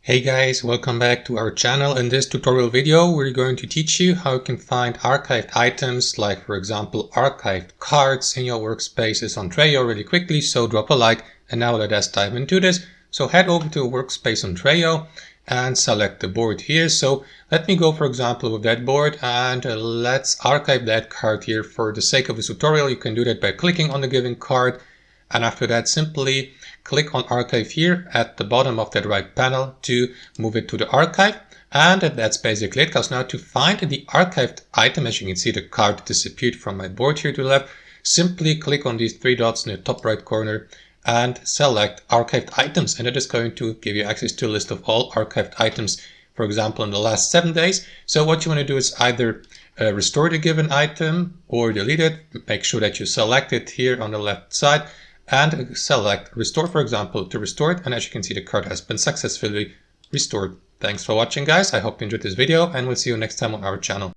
Hey guys, welcome back to our channel. In this tutorial video, we're going to teach you how you can find archived items, like for example, archived cards in your workspaces on Trello really quickly. So drop a like, and now let us dive into this. So head over to a workspace on Trello and select the board here. So let me go, for example, with that board, and let's archive that card here. For the sake of this tutorial, you can do that by clicking on the given card. And after that, simply click on archive here at the bottom of that right panel to move it to the archive. And that's basically it, because now to find the archived item, as you can see, the card disappeared from my board here to the left. Simply click on these three dots in the top right corner and select archived items. And it is going to give you access to a list of all archived items, for example, in the last 7 days. So what you want to do is either restore the given item or delete it. Make sure that you select it here on the left side and select restore, for example, to restore it. And as you can see, the card has been successfully restored. Thanks for watching, guys. I hope you enjoyed this video, and we'll see you next time on our channel.